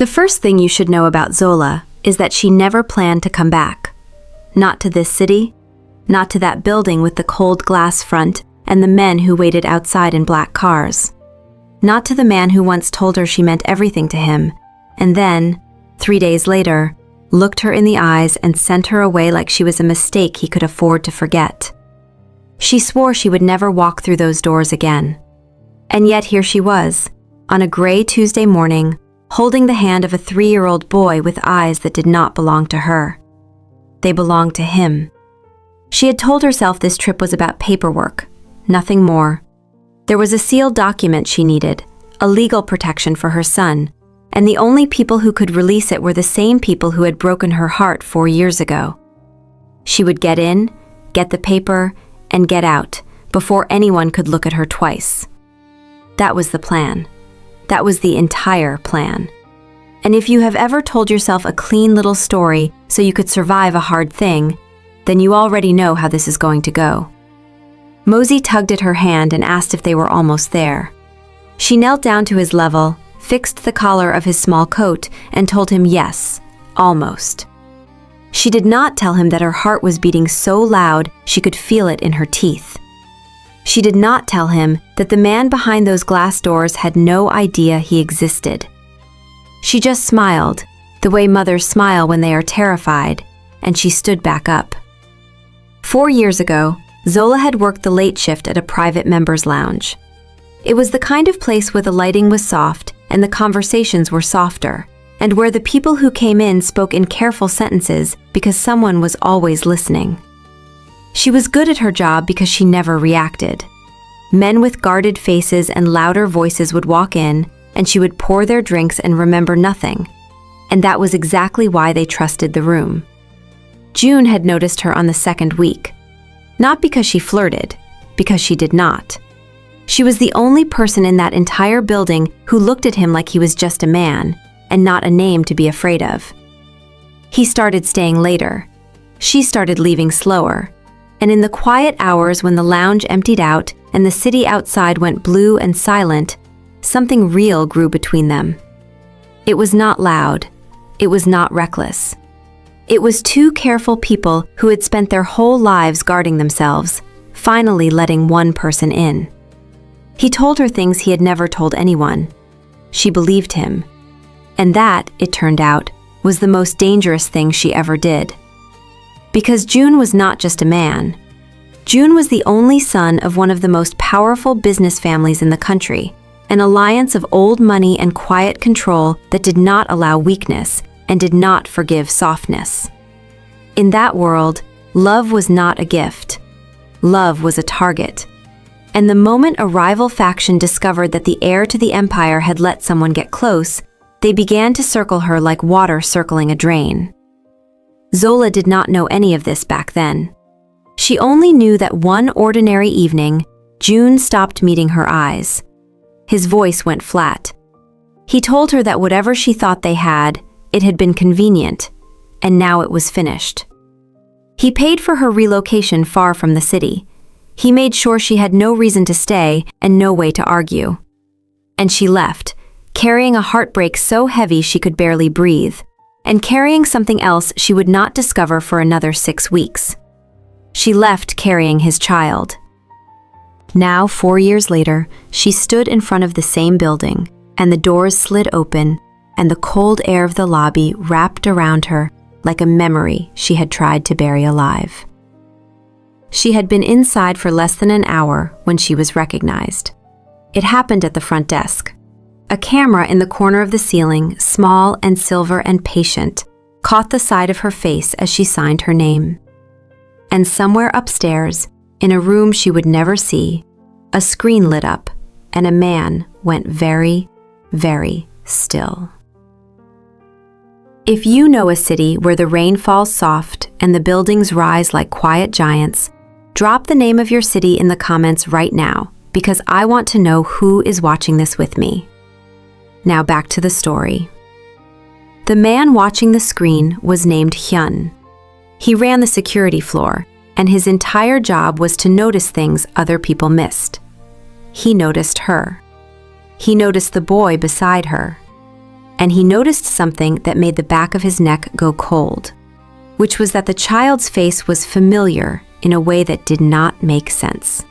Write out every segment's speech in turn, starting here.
The first thing you should know about Zola is that she never planned to come back. Not to this city, not to that building with the cold glass front and the men who waited outside in black cars. Not to the man who once told her she meant everything to him, and then, 3 days later, looked her in the eyes and sent her away like she was a mistake he could afford to forget. She swore she would never walk through those doors again. And yet here she was, on a gray Tuesday morning, holding the hand of a 3-year-old boy with eyes that did not belong to her. They belonged to him. She had told herself this trip was about paperwork, nothing more. There was a sealed document she needed, a legal protection for her son, and the only people who could release it were the same people who had broken her heart 4 years ago. She would get in, get the paper, and get out before anyone could look at her twice. That was the plan. That was the entire plan. And if you have ever told yourself a clean little story so you could survive a hard thing, then you already know how this is going to go. Mosey tugged at her hand and asked if they were almost there. She knelt down to his level, fixed the collar of his small coat, and told him yes, almost. She did not tell him that her heart was beating so loud she could feel it in her teeth. She did not tell him that the man behind those glass doors had no idea he existed. She just smiled, the way mothers smile when they are terrified, and she stood back up. 4 years ago, Zola had worked the late shift at a private members' lounge. It was the kind of place where the lighting was soft and the conversations were softer, and where the people who came in spoke in careful sentences because someone was always listening. She was good at her job because she never reacted. Men with guarded faces and louder voices would walk in, and she would pour their drinks and remember nothing, and that was exactly why they trusted the room. Joon had noticed her on the 2nd week. Not because she flirted, because she did not. She was the only person in that entire building who looked at him like he was just a man, and not a name to be afraid of. He started staying later. She started leaving slower. And in the quiet hours when the lounge emptied out and the city outside went blue and silent, something real grew between them. It was not loud. It was not reckless. It was 2 careful people who had spent their whole lives guarding themselves, finally letting one person in. He told her things he had never told anyone. She believed him. And that, it turned out, was the most dangerous thing she ever did. Because Joon was not just a man. Joon was the only son of one of the most powerful business families in the country, an alliance of old money and quiet control that did not allow weakness and did not forgive softness. In that world, love was not a gift. Love was a target. And the moment a rival faction discovered that the heir to the empire had let someone get close, they began to circle her like water circling a drain. Zola did not know any of this back then. She only knew that one ordinary evening, Joon stopped meeting her eyes. His voice went flat. He told her that whatever she thought they had, it had been convenient, and now it was finished. He paid for her relocation far from the city. He made sure she had no reason to stay and no way to argue. And she left, carrying a heartbreak so heavy she could barely breathe, and carrying something else she would not discover for another 6 weeks. She left carrying his child. Now, 4 years later, she stood in front of the same building, and the doors slid open, and the cold air of the lobby wrapped around her like a memory she had tried to bury alive. She had been inside for less than an hour when she was recognized. It happened at the front desk. A camera in the corner of the ceiling, small and silver and patient, caught the side of her face as she signed her name. And somewhere upstairs, in a room she would never see, a screen lit up, and a man went very, very still. If you know a city where the rain falls soft and the buildings rise like quiet giants, drop the name of your city in the comments right now, because I want to know who is watching this with me. Now back to the story. The man watching the screen was named Hyun. He ran the security floor, and his entire job was to notice things other people missed. He noticed her. He noticed the boy beside her. and he noticed something that made the back of his neck go cold, which was that the child's face was familiar in a way that did not make sense.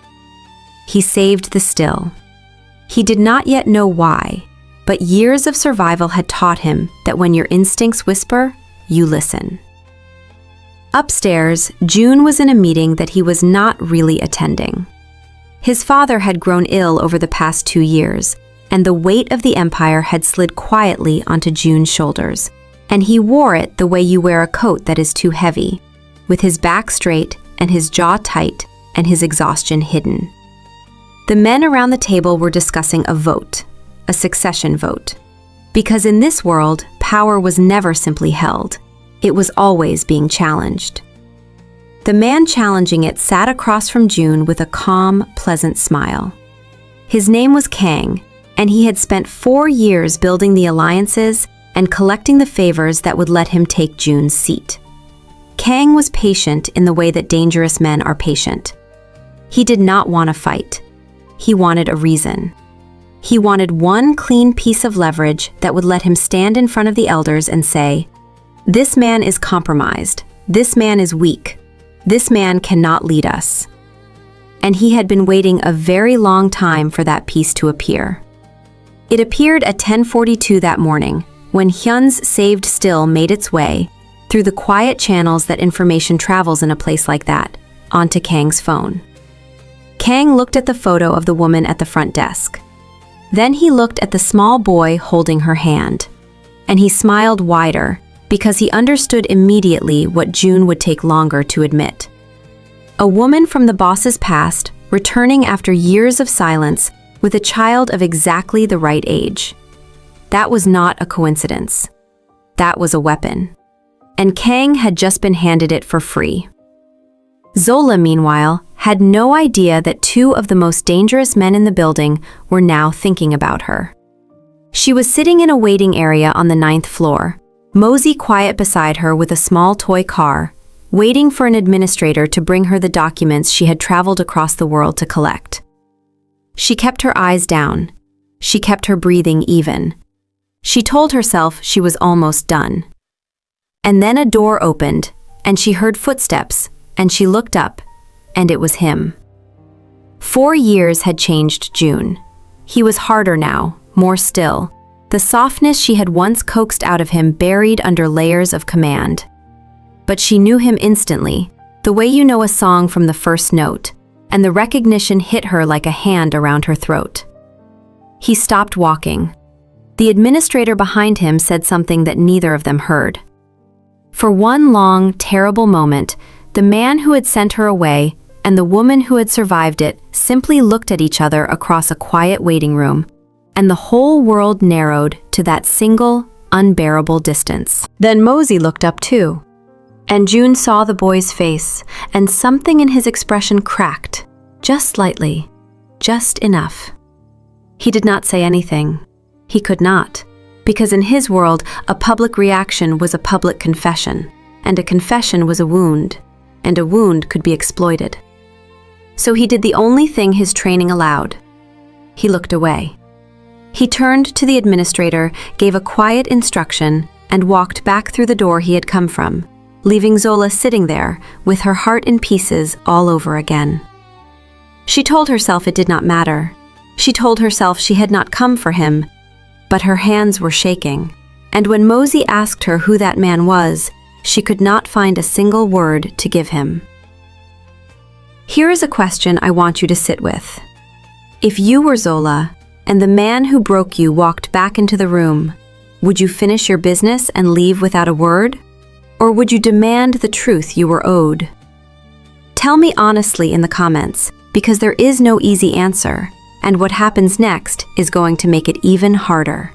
He saved the still. He did not yet know why, but years of survival had taught him that when your instincts whisper, you listen. Upstairs, Joon was in a meeting that he was not really attending. His father had grown ill over the past 2 years, and the weight of the empire had slid quietly onto Joon's shoulders, and he wore it the way you wear a coat that is too heavy, with his back straight and his jaw tight and his exhaustion hidden. The men around the table were discussing a vote, a succession vote, because in this world, power was never simply held. It was always being challenged. The man challenging it sat across from Joon with a calm, pleasant smile. His name was Kang, and he had spent 4 years building the alliances and collecting the favors that would let him take Joon's seat. Kang was patient in the way that dangerous men are patient. He did not want to fight. He wanted a reason. He wanted one clean piece of leverage that would let him stand in front of the elders and say, "This man is compromised. This man is weak. This man cannot lead us." And he had been waiting a very long time for that piece to appear. It appeared at 10:42 that morning, when Hyun's saved still made its way, through the quiet channels that information travels in a place like that, onto Kang's phone. Kang looked at the photo of the woman at the front desk. Then he looked at the small boy holding her hand. And he smiled wider, because he understood immediately what Joon would take longer to admit. A woman from the boss's past, returning after years of silence, with a child of exactly the right age. That was not a coincidence. That was a weapon. And Kang had just been handed it for free. Zola, meanwhile, had no idea that 2 of the most dangerous men in the building were now thinking about her. She was sitting in a waiting area on the 9th floor, Mosey quiet beside her with a small toy car, waiting for an administrator to bring her the documents she had traveled across the world to collect. She kept her eyes down. She kept her breathing even. She told herself she was almost done. And then a door opened, and she heard footsteps, and she looked up, and it was him. 4 years had changed Joon. He was harder now, more still. The softness she had once coaxed out of him buried under layers of command. But she knew him instantly, the way you know a song from the first note, and the recognition hit her like a hand around her throat. He stopped walking. The administrator behind him said something that neither of them heard. For one long, terrible moment, the man who had sent her away and the woman who had survived it simply looked at each other across a quiet waiting room, and the whole world narrowed to that single, unbearable distance. Then Mosey looked up too, and Joon saw the boy's face, and something in his expression cracked, just slightly, just enough. He did not say anything. He could not, because in his world, a public reaction was a public confession, and a confession was a wound, and a wound could be exploited. So he did the only thing his training allowed. He looked away. He turned to the administrator, gave a quiet instruction, and walked back through the door he had come from, leaving Zola sitting there with her heart in pieces all over again. She told herself it did not matter. She told herself she had not come for him, but her hands were shaking, and when Mosey asked her who that man was, she could not find a single word to give him. Here is a question I want you to sit with. If you were Zola, and the man who broke you walked back into the room, would you finish your business and leave without a word? Or would you demand the truth you were owed? Tell me honestly in the comments, because there is no easy answer, and what happens next is going to make it even harder.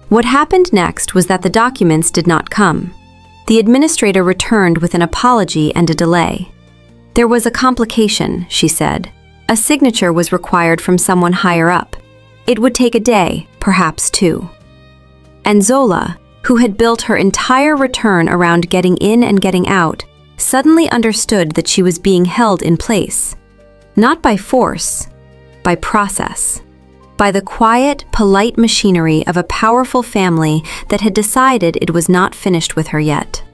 What happened next was that the documents did not come. The administrator returned with an apology and a delay. There was a complication, she said. A signature was required from someone higher up. It would take a day, perhaps 2. And Zola, who had built her entire return around getting in and getting out, suddenly understood that she was being held in place. Not by force, by process. by the quiet, polite machinery of a powerful family that had decided it was not finished with her yet.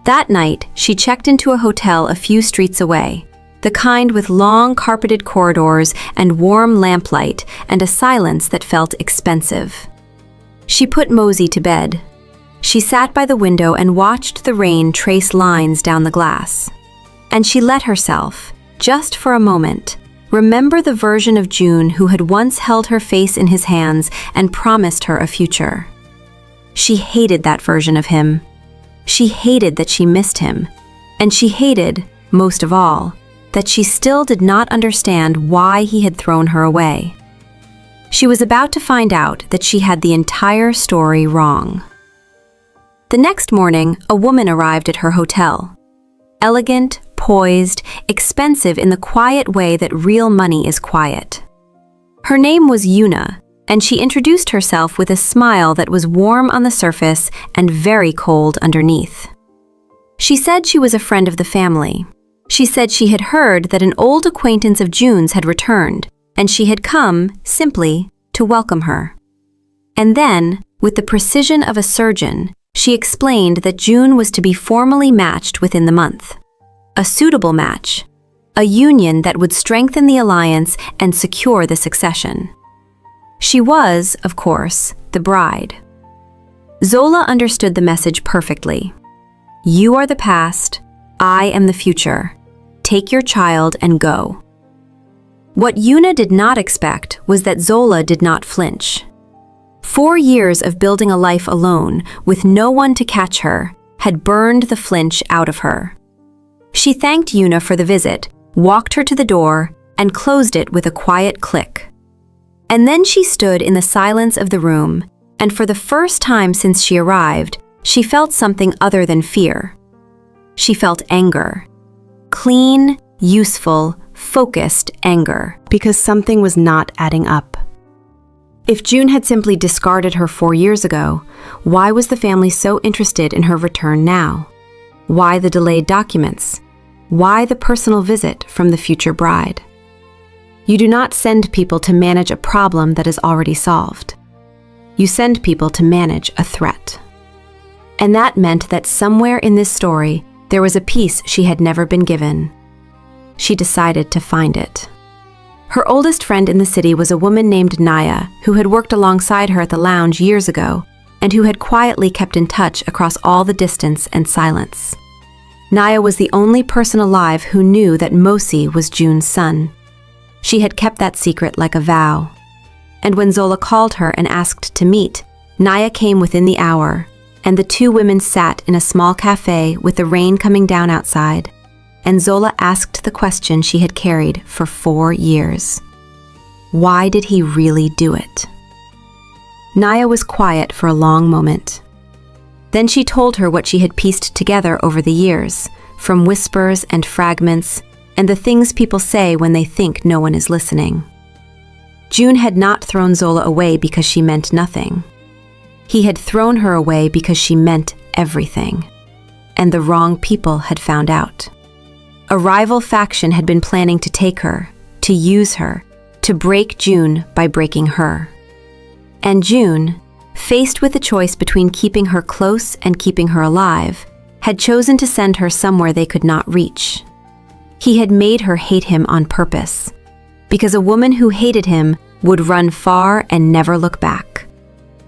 That night, she checked into a hotel a few streets away, the kind with long carpeted corridors and warm lamplight and a silence that felt expensive. She put Mosey to bed. She sat by the window and watched the rain trace lines down the glass. And she let herself, just for a moment, remember the version of Joon who had once held her face in his hands and promised her a future. She hated that version of him. She hated that she missed him. And she hated, most of all, that she still did not understand why he had thrown her away. She was about to find out that she had the entire story wrong. The next morning, a woman arrived at her hotel. Elegant, poised, expensive in the quiet way that real money is quiet. Her name was Yuna, and she introduced herself with a smile that was warm on the surface and very cold underneath. She said she was a friend of the family. She said she had heard that an old acquaintance of Joon's had returned, and she had come, simply, to welcome her. And then, with the precision of a surgeon, she explained that Joon was to be formally matched within the month. A suitable match. A union that would strengthen the alliance and secure the succession. She was, of course, the bride. Zola understood the message perfectly. You are the past, I am the future. Take your child and go. What Yuna did not expect was that Zola did not flinch. 4 years of building a life alone, with no one to catch her, had burned the flinch out of her. She thanked Yuna for the visit, walked her to the door, and closed it with a quiet click. And then she stood in the silence of the room, and for the first time since she arrived, she felt something other than fear. She felt anger. Clean, useful, focused anger. Because something was not adding up. If Joon had simply discarded her 4 years ago, why was the family so interested in her return now? Why the delayed documents? Why the personal visit from the future bride? You do not send people to manage a problem that is already solved. You send people to manage a threat. And that meant that somewhere in this story, there was a piece she had never been given. She decided to find it. Her oldest friend in the city was a woman named Naya, who had worked alongside her at the lounge years ago, and who had quietly kept in touch across all the distance and silence. Naya was the only person alive who knew that Mosey was Joon's son. She had kept that secret like a vow. And when Zola called her and asked to meet, Naya came within the hour, and the two women sat in a small cafe with the rain coming down outside, and Zola asked the question she had carried for 4 years. Why did he really do it? Naya was quiet for a long moment. Then she told her what she had pieced together over the years, from whispers and fragments, and the things people say when they think no one is listening. Joon had not thrown Zola away because she meant nothing. He had thrown her away because she meant everything. And the wrong people had found out. A rival faction had been planning to take her, to use her, to break Joon by breaking her. And Joon, faced with the choice between keeping her close and keeping her alive, had chosen to send her somewhere they could not reach. He had made her hate him on purpose, because a woman who hated him would run far and never look back,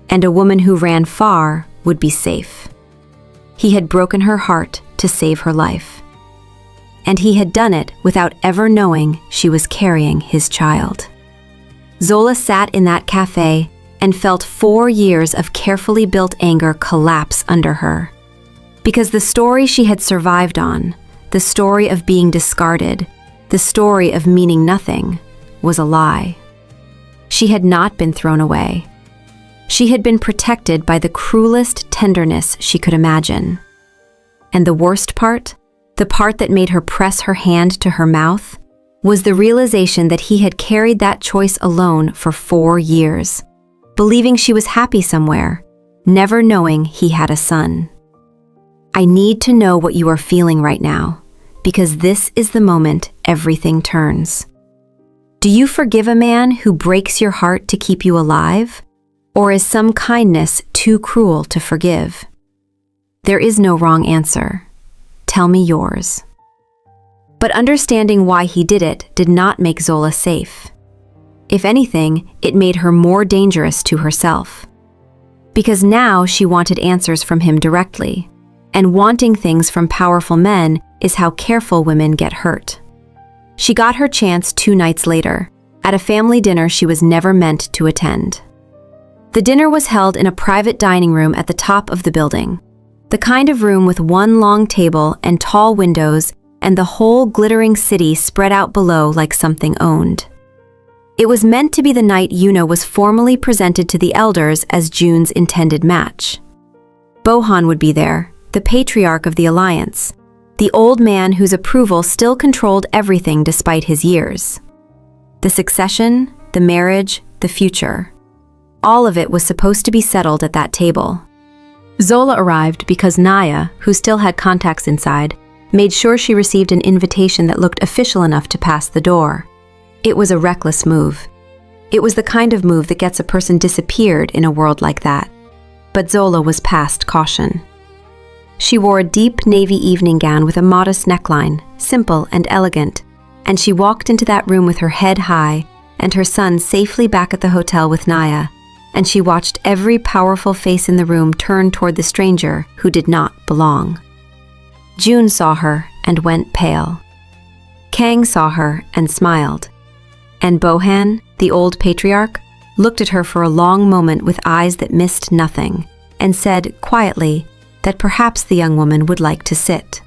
and a woman who ran far would be safe. He had broken her heart to save her life, and he had done it without ever knowing she was carrying his child. Zola sat in that cafe and felt 4 years of carefully built anger collapse under her, because the story she had survived on, the story of being discarded, the story of meaning nothing, was a lie. She had not been thrown away. She had been protected by the cruelest tenderness she could imagine. And the worst part, the part that made her press her hand to her mouth, was the realization that he had carried that choice alone for 4 years, believing she was happy somewhere, never knowing he had a son. I need to know what you are feeling right now, because this is the moment everything turns. Do you forgive a man who breaks your heart to keep you alive? Or is some kindness too cruel to forgive? There is no wrong answer. Tell me yours. But understanding why he did it did not make Zola safe. If anything, it made her more dangerous to herself. Because now she wanted answers from him directly, and wanting things from powerful men is how careful women get hurt. She got her chance 2 nights later, at a family dinner she was never meant to attend. The dinner was held in a private dining room at the top of the building, the kind of room with one long table and tall windows and the whole glittering city spread out below like something owned. It was meant to be the night Yuna was formally presented to the elders as Joon's intended match. Bohan would be there, the patriarch of the alliance, the old man whose approval still controlled everything despite his years. The succession, the marriage, the future. All of it was supposed to be settled at that table. Zola arrived because Naya, who still had contacts inside, made sure she received an invitation that looked official enough to pass the door. It was a reckless move. It was the kind of move that gets a person disappeared in a world like that. But Zola was past caution. She wore a deep navy evening gown with a modest neckline, simple and elegant, and she walked into that room with her head high and her son safely back at the hotel with Naya, and she watched every powerful face in the room turn toward the stranger who did not belong. Joon saw her and went pale. Kang saw her and smiled. And Bohan, the old patriarch, looked at her for a long moment with eyes that missed nothing, and said quietly that perhaps the young woman would like to sit.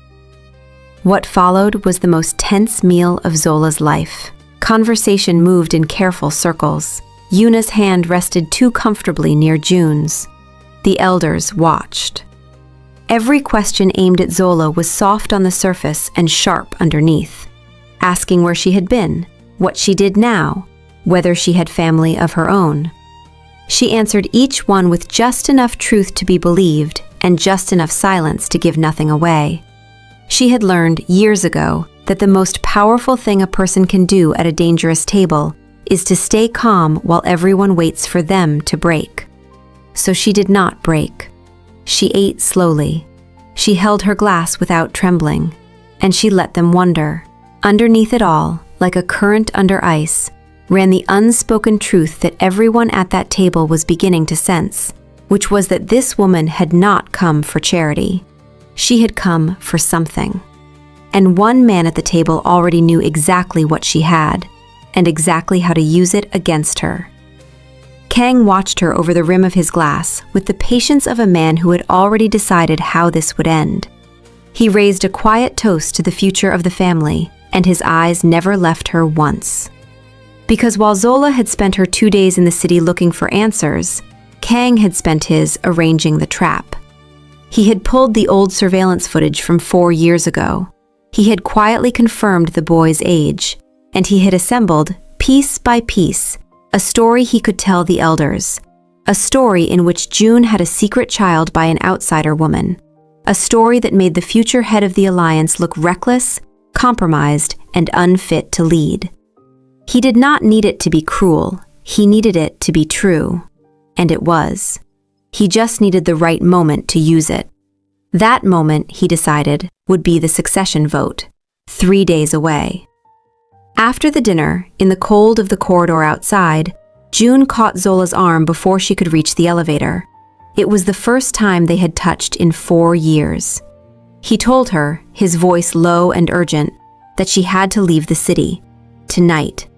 What followed was the most tense meal of Zola's life. Conversation moved in careful circles. Yuna's hand rested too comfortably near Joon's. The elders watched. Every question aimed at Zola was soft on the surface and sharp underneath, asking where she had been, what she did now, whether she had family of her own. She answered each one with just enough truth to be believed and just enough silence to give nothing away. She had learned years ago that the most powerful thing a person can do at a dangerous table is to stay calm while everyone waits for them to break. So she did not break. She ate slowly. She held her glass without trembling, and she let them wonder. Underneath it all, like a current under ice, ran the unspoken truth that everyone at that table was beginning to sense, which was that this woman had not come for charity. She had come for something. And one man at the table already knew exactly what she had, and exactly how to use it against her. Kang watched her over the rim of his glass with the patience of a man who had already decided how this would end. He raised a quiet toast to the future of the family, and his eyes never left her once. Because while Zola had spent her 2 days in the city looking for answers, Kang had spent his arranging the trap. He had pulled the old surveillance footage from 4 years ago. He had quietly confirmed the boy's age, and he had assembled, piece by piece, a story he could tell the elders, a story in which Joon had a secret child by an outsider woman, a story that made the future head of the alliance look reckless, compromised, and unfit to lead. He did not need it to be cruel, he needed it to be true. And it was. He just needed the right moment to use it. That moment, he decided, would be the succession vote, 3 days away. After the dinner, in the cold of the corridor outside, Joon caught Zola's arm before she could reach the elevator. It was the first time they had touched in 4 years. He told her, his voice low and urgent, that she had to leave the city, tonight,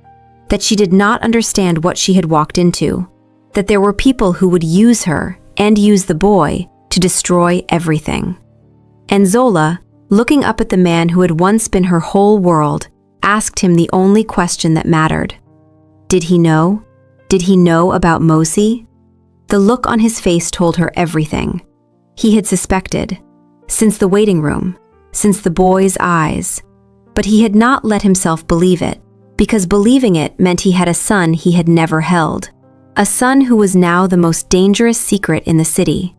that she did not understand what she had walked into, that there were people who would use her and use the boy to destroy everything. And Zola, looking up at the man who had once been her whole world, asked him the only question that mattered. Did he know? Did he know about Mosi? The look on his face told her everything. He had suspected, since the waiting room, since the boy's eyes, but he had not let himself believe it, because believing it meant he had a son he had never held, a son who was now the most dangerous secret in the city.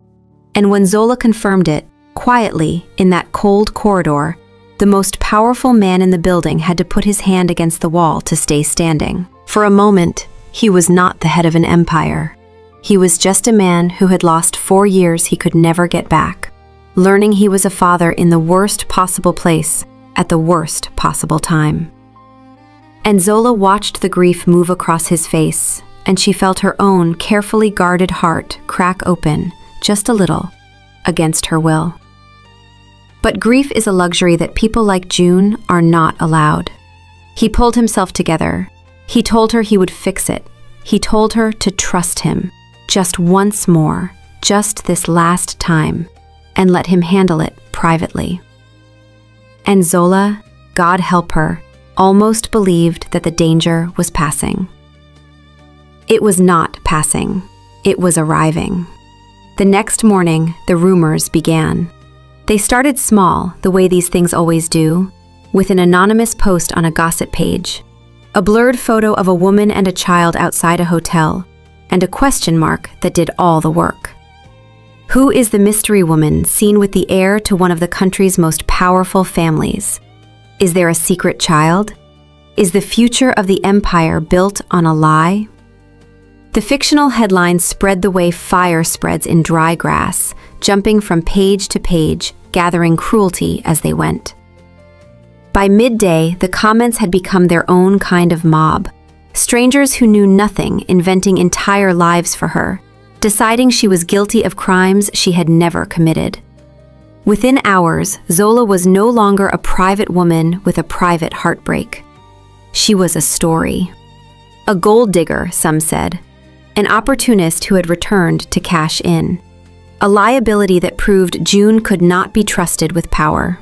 And when Zola confirmed it, quietly, in that cold corridor, The most powerful man in the building had to put his hand against the wall to stay standing. For a moment, he was not the head of an empire. He was just a man who had lost 4 years he could never get back, learning he was a father in the worst possible place at the worst possible time. And Zola watched the grief move across his face, and she felt her own carefully guarded heart crack open, just a little, against her will. But grief is a luxury that people like Joon are not allowed. He pulled himself together. He told her he would fix it. He told her to trust him, just once more, just this last time, and let him handle it privately. And Zola, God help her, almost believed that the danger was passing. It was not passing. It was arriving. The next morning, the rumors began. They started small, the way these things always do, with an anonymous post on a gossip page, a blurred photo of a woman and a child outside a hotel, and a question mark that did all the work. Who is the mystery woman seen with the heir to one of the country's most powerful families? Is there a secret child? Is the future of the empire built on a lie? The fictional headlines spread the way fire spreads in dry grass, jumping from page to page, gathering cruelty as they went. By midday, the comments had become their own kind of mob. Strangers who knew nothing inventing entire lives for her, deciding she was guilty of crimes she had never committed. Within hours, Zola was no longer a private woman with a private heartbreak. She was a story. A gold digger, some said. An opportunist who had returned to cash in. A liability that proved Joon could not be trusted with power.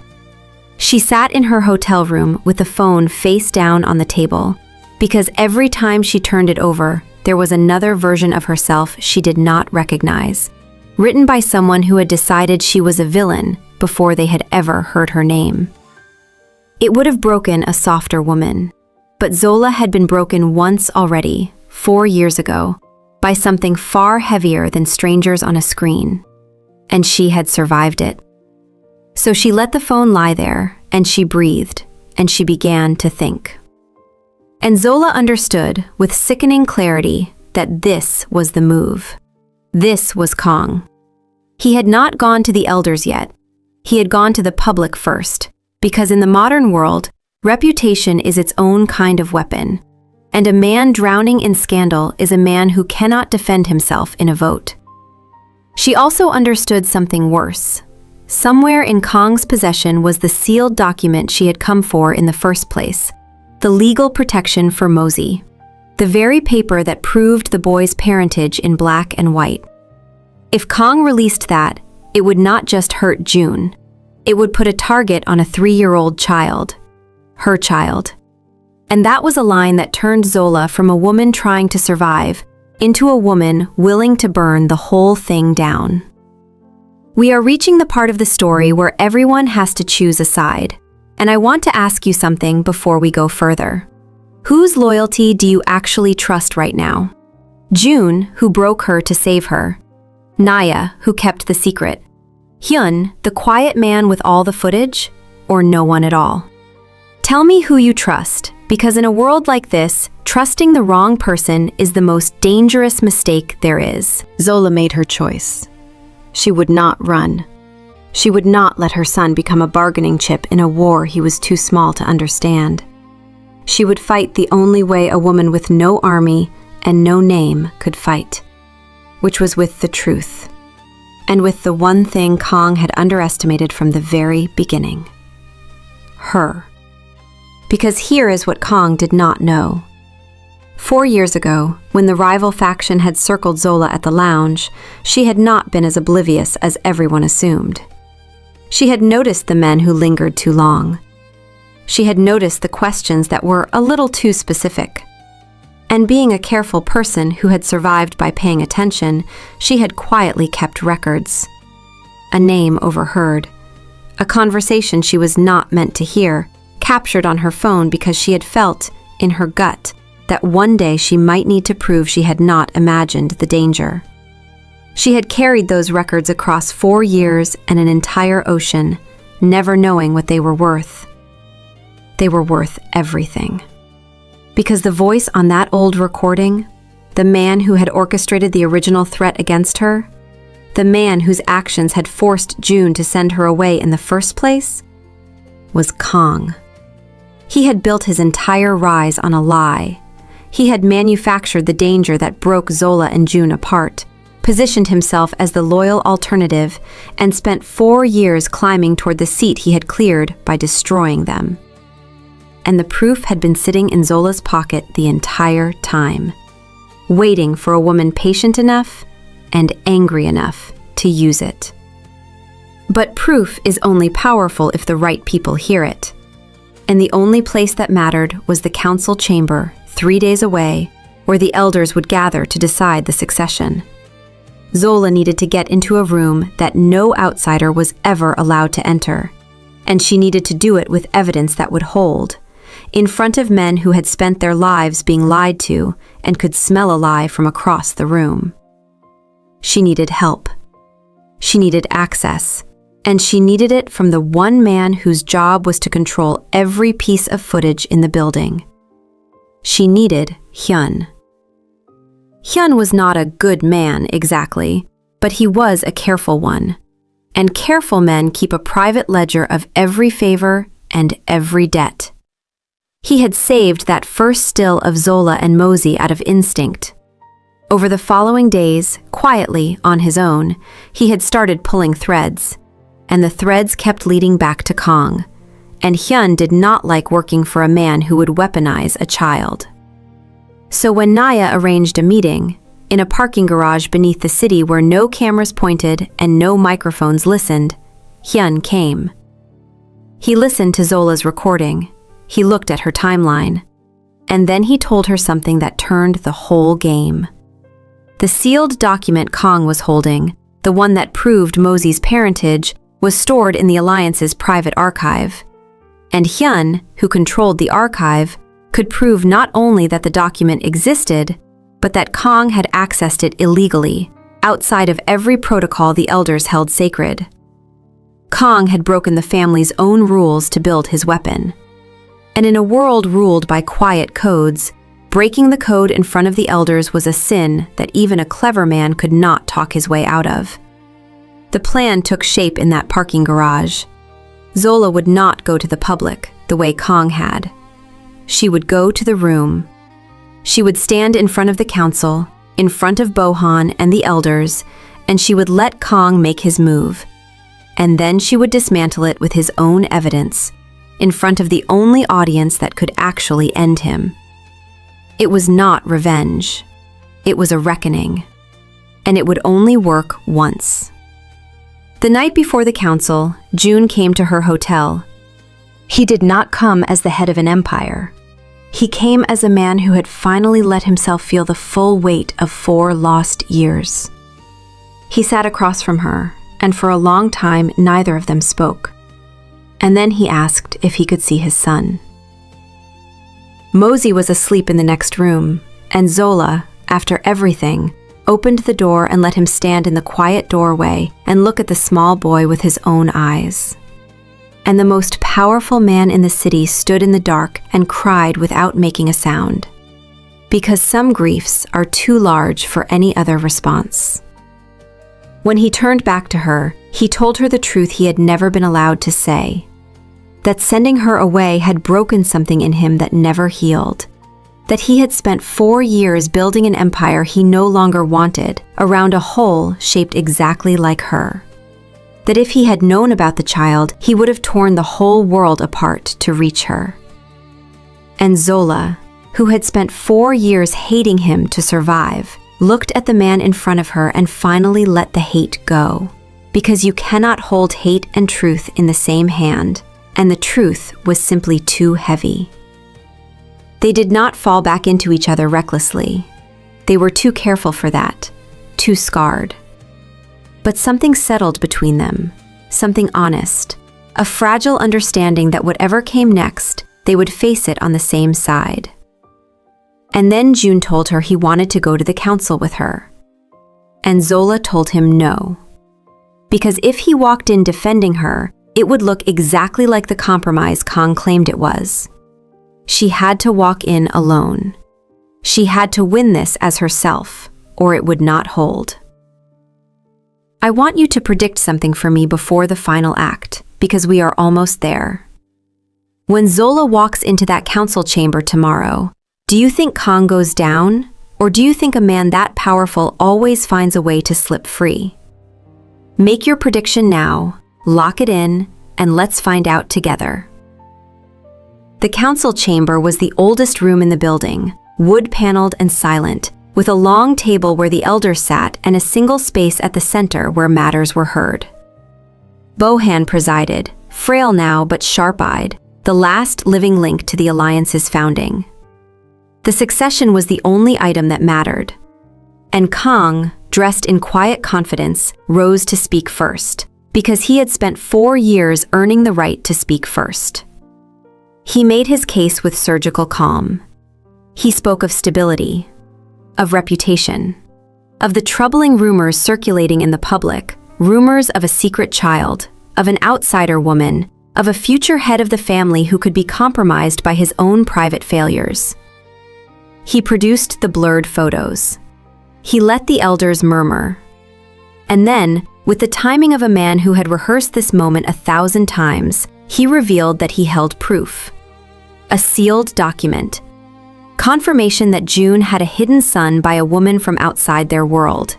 She sat in her hotel room with the phone face down on the table, because every time she turned it over, there was another version of herself she did not recognize, written by someone who had decided she was a villain before they had ever heard her name. It would have broken a softer woman, but Zola had been broken once already, 4 years ago, by something far heavier than strangers on a screen, and she had survived it. So she let the phone lie there, and she breathed, and she began to think. And Zola understood with sickening clarity that this was the move. This was Kong. He had not gone to the elders yet. He had gone to the public first, because in the modern world, reputation is its own kind of weapon, and a man drowning in scandal is a man who cannot defend himself in a vote. She also understood something worse. Somewhere in Kong's possession was the sealed document she had come for in the first place, the legal protection for Mosey, the very paper that proved the boy's parentage in black and white. If Kong released that, it would not just hurt Joon. It would put a target on a 3-year-old child, her child. And that was a line that turned Zola from a woman trying to survive into a woman willing to burn the whole thing down. We are reaching the part of the story where everyone has to choose a side, and I want to ask you something before we go further. Whose loyalty do you actually trust right now? Joon, who broke her to save her. Naya, who kept the secret. Hyun, the quiet man with all the footage, or no one at all? Tell me who you trust, because in a world like this, trusting the wrong person is the most dangerous mistake there is. Zola made her choice. She would not run. She would not let her son become a bargaining chip in a war he was too small to understand. She would fight the only way a woman with no army and no name could fight, which was with the truth, and with the one thing Kong had underestimated from the very beginning. Her. Because here is what Kong did not know. 4 years ago, when the rival faction had circled Zola at the lounge, she had not been as oblivious as everyone assumed. She had noticed the men who lingered too long. She had noticed the questions that were a little too specific. And being a careful person who had survived by paying attention, she had quietly kept records. A name overheard. A conversation she was not meant to hear, captured on her phone because she had felt, in her gut, that one day she might need to prove she had not imagined the danger. She had carried those records across 4 years and an entire ocean, never knowing what they were worth. They were worth everything. Because the voice on that old recording, the man who had orchestrated the original threat against her, the man whose actions had forced Joon to send her away in the first place, was Kong. He had built his entire rise on a lie. He had manufactured the danger that broke Zola and Joon apart, positioned himself as the loyal alternative, and spent 4 years climbing toward the seat he had cleared by destroying them. And the proof had been sitting in Zola's pocket the entire time, waiting for a woman patient enough and angry enough to use it. But proof is only powerful if the right people hear it. And the only place that mattered was the council chamber 3 days away, where the elders would gather to decide the succession. Zola needed to get into a room that no outsider was ever allowed to enter, and she needed to do it with evidence that would hold, in front of men who had spent their lives being lied to and could smell a lie from across the room. She needed help. She needed access, and she needed it from the one man whose job was to control every piece of footage in the building. She needed Hyun. Hyun was not a good man exactly, but he was a careful one. And careful men keep a private ledger of every favor and every debt. He had saved that first still of Zola and Mosey out of instinct. Over the following days, quietly, on his own, he had started pulling threads, and the threads kept leading back to Kong, and Hyun did not like working for a man who would weaponize a child. So when Naya arranged a meeting, in a parking garage beneath the city where no cameras pointed and no microphones listened, Hyun came. He listened to Zola's recording, he looked at her timeline, and then he told her something that turned the whole game. The sealed document Kong was holding, the one that proved Mosey's parentage, was stored in the Alliance's private archive. And Hyun, who controlled the archive, could prove not only that the document existed, but that Kong had accessed it illegally, outside of every protocol the elders held sacred. Kong had broken the family's own rules to build his weapon. And in a world ruled by quiet codes, breaking the code in front of the elders was a sin that even a clever man could not talk his way out of. The plan took shape in that parking garage. Zola would not go to the public the way Kong had. She would go to the room. She would stand in front of the council, in front of Bohan and the elders, and she would let Kong make his move. And then she would dismantle it with his own evidence, in front of the only audience that could actually end him. It was not revenge. It was a reckoning. And it would only work once. The night before the council, Joon came to her hotel. He did not come as the head of an empire. He came as a man who had finally let himself feel the full weight of 4 lost years. He sat across from her, and for a long time neither of them spoke. And then he asked if he could see his son. Mosey was asleep in the next room, and Zola, after everything, opened the door and let him stand in the quiet doorway and look at the small boy with his own eyes. And the most powerful man in the city stood in the dark and cried without making a sound, because some griefs are too large for any other response. When he turned back to her, he told her the truth he had never been allowed to say, that sending her away had broken something in him that never healed, that he had spent 4 years building an empire he no longer wanted around a hole shaped exactly like her. That if he had known about the child, he would have torn the whole world apart to reach her. And Zola, who had spent 4 years hating him to survive, looked at the man in front of her and finally let the hate go. Because you cannot hold hate and truth in the same hand, and the truth was simply too heavy. They did not fall back into each other recklessly. They were too careful for that, too scarred. But something settled between them, something honest, a fragile understanding that whatever came next, they would face it on the same side. And then Joon told her he wanted to go to the council with her. And Zola told him no. Because if he walked in defending her, It would look exactly like the compromise Kang claimed it was. She had to walk in alone. She had to win this as herself, or it would not hold. I want you to predict something for me before the final act, because we are almost there. When Zola walks into that council chamber tomorrow, do you think Kang goes down, or do you think a man that powerful always finds a way to slip free? Make your prediction now, lock it in, and let's find out together. The council chamber was the oldest room in the building, wood-paneled and silent, with a long table where the elders sat and a single space at the center where matters were heard. Bohan presided, frail now but sharp-eyed, the last living link to the alliance's founding. The succession was the only item that mattered. And Kang, dressed in quiet confidence, rose to speak first, because he had spent 4 years earning the right to speak first. He made his case with surgical calm. He spoke of stability, of reputation, of the troubling rumors circulating in the public, rumors of a secret child, of an outsider woman, of a future head of the family who could be compromised by his own private failures. He produced the blurred photos. He let the elders murmur. And then, with the timing of a man who had rehearsed this moment 1,000 times, he revealed that he held proof. A sealed document. Confirmation that Joon had a hidden son by a woman from outside their world.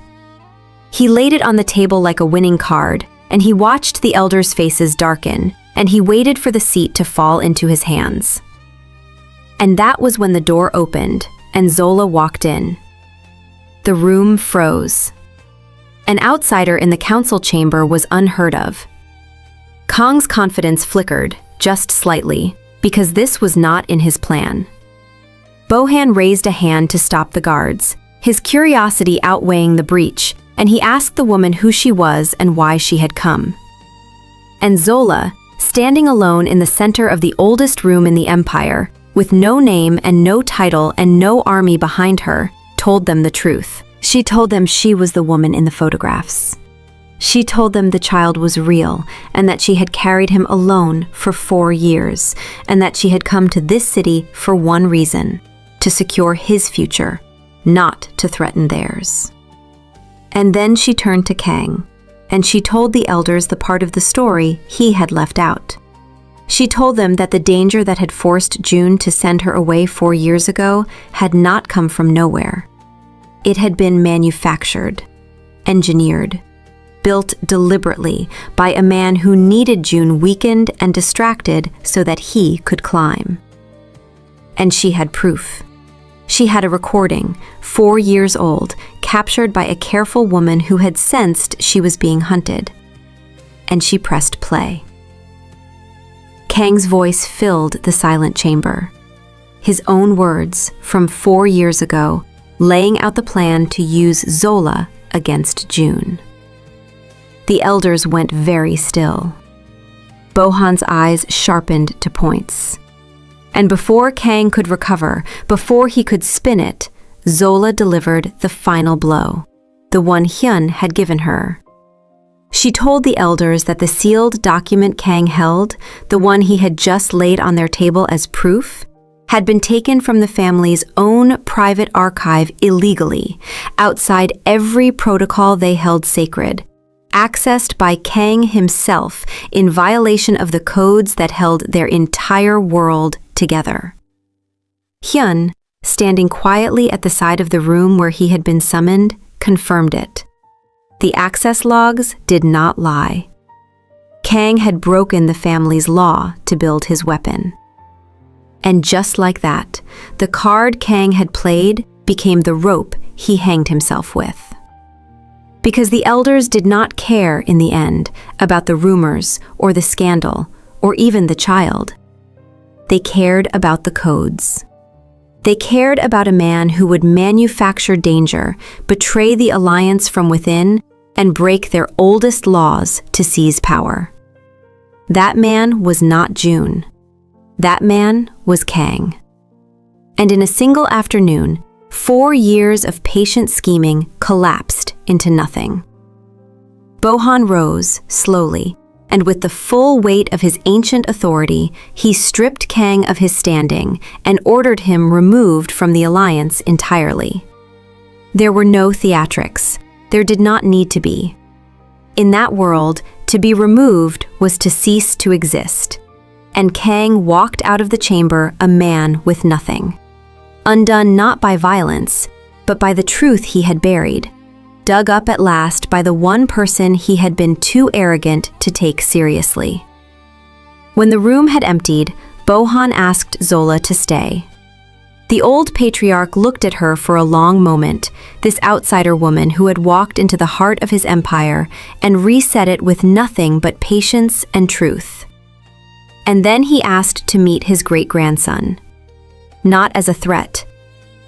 He laid it on the table like a winning card, and he watched the elders' faces darken, and he waited for the seat to fall into his hands. And that was when the door opened, and Zola walked in. The room froze. An outsider in the council chamber was unheard of. Kang's confidence flickered, just slightly, because this was not in his plan. Bohan raised a hand to stop the guards, his curiosity outweighing the breach, and he asked the woman who she was and why she had come. And Zola, standing alone in the center of the oldest room in the empire, with no name and no title and no army behind her, told them the truth. She told them she was the woman in the photographs. She told them the child was real and that she had carried him alone for 4 years and that she had come to this city for one reason, to secure his future, not to threaten theirs. And then she turned to Kang, and she told the elders the part of the story he had left out. She told them that the danger that had forced Joon to send her away 4 years ago had not come from nowhere. It had been manufactured, engineered, built deliberately by a man who needed Joon weakened and distracted so that he could climb. And she had proof. She had a recording, 4 years old, captured by a careful woman who had sensed she was being hunted. And she pressed play. Kang's voice filled the silent chamber. His own words from 4 years ago, laying out the plan to use Zola against Joon. The elders went very still. Bohan's eyes sharpened to points. And before Kang could recover, before he could spin it, Zola delivered the final blow, the one Hyun had given her. She told the elders that the sealed document Kang held, the one he had just laid on their table as proof, had been taken from the family's own private archive illegally, outside every protocol they held sacred, accessed by Kang himself in violation of the codes that held their entire world together. Hyun, standing quietly at the side of the room where he had been summoned, confirmed it. The access logs did not lie. Kang had broken the family's law to build his weapon. And just like that, the card Kang had played became the rope he hanged himself with. Because the elders did not care in the end about the rumors or the scandal or even the child. They cared about the codes. They cared about a man who would manufacture danger, betray the alliance from within, and break their oldest laws to seize power. That man was not Joon. That man was Kang. And in a single afternoon, 4 years of patient scheming collapsed into nothing. Bohan rose, slowly, and with the full weight of his ancient authority, he stripped Kang of his standing and ordered him removed from the alliance entirely. There were no theatrics. There did not need to be. In that world, to be removed was to cease to exist. And Kang walked out of the chamber a man with nothing. Undone not by violence, but by the truth he had buried, dug up at last by the one person he had been too arrogant to take seriously. When the room had emptied, Bohan asked Zola to stay. The old patriarch looked at her for a long moment, this outsider woman who had walked into the heart of his empire and reset it with nothing but patience and truth. And then he asked to meet his great-grandson. Not as a threat,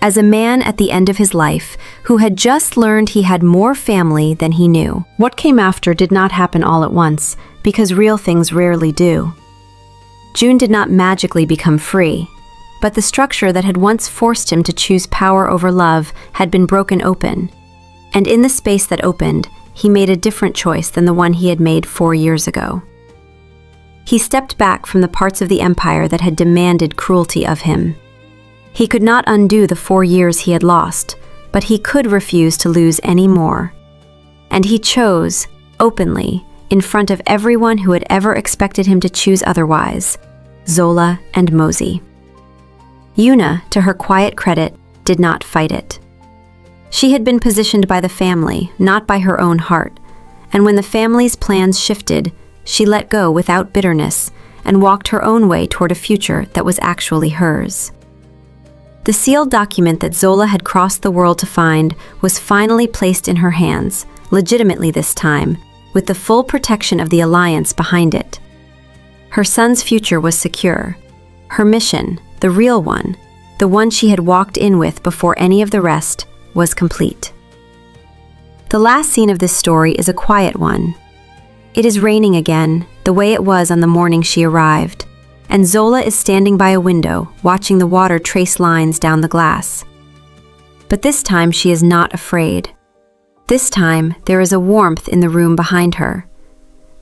as a man at the end of his life who had just learned he had more family than he knew. What came after did not happen all at once, because real things rarely do. Joon did not magically become free, but the structure that had once forced him to choose power over love had been broken open, and in the space that opened, he made a different choice than the one he had made 4 years ago. He stepped back from the parts of the empire that had demanded cruelty of him. He could not undo the 4 years he had lost, but he could refuse to lose any more. And he chose, openly, in front of everyone who had ever expected him to choose otherwise, Zola and Mosey. Yuna, to her quiet credit, did not fight it. She had been positioned by the family, not by her own heart, and when the family's plans shifted, she let go without bitterness and walked her own way toward a future that was actually hers. The sealed document that Zola had crossed the world to find was finally placed in her hands, legitimately this time, with the full protection of the Alliance behind it. Her son's future was secure. Her mission, the real one, the one she had walked in with before any of the rest, was complete. The last scene of this story is a quiet one. It is raining again, the way it was on the morning she arrived, and Zola is standing by a window, watching the water trace lines down the glass. But this time she is not afraid. This time there is a warmth in the room behind her.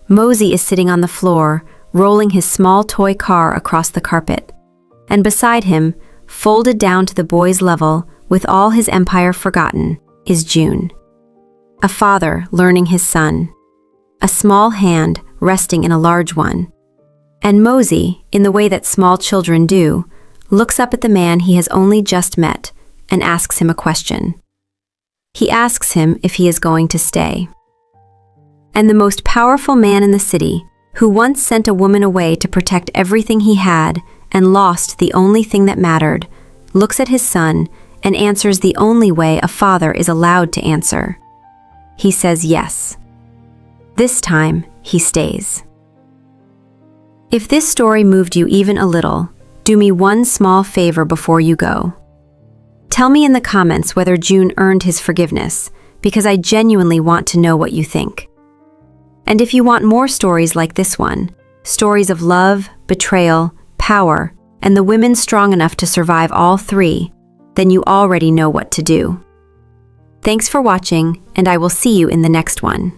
Mosey is sitting on the floor, rolling his small toy car across the carpet, and beside him, folded down to the boy's level, with all his empire forgotten, is Joon. A father learning his son. A small hand resting in a large one. And Mosey, in the way that small children do, looks up at the man he has only just met and asks him a question. He asks him if he is going to stay. And the most powerful man in the city, who once sent a woman away to protect everything he had and lost the only thing that mattered, looks at his son and answers the only way a father is allowed to answer. He says yes. This time, he stays. If this story moved you even a little, do me one small favor before you go. Tell me in the comments whether Joon earned his forgiveness, because I genuinely want to know what you think. And if you want more stories like this one, stories of love, betrayal, power, and the women strong enough to survive all three, then you already know what to do. Thanks for watching, and I will see you in the next one.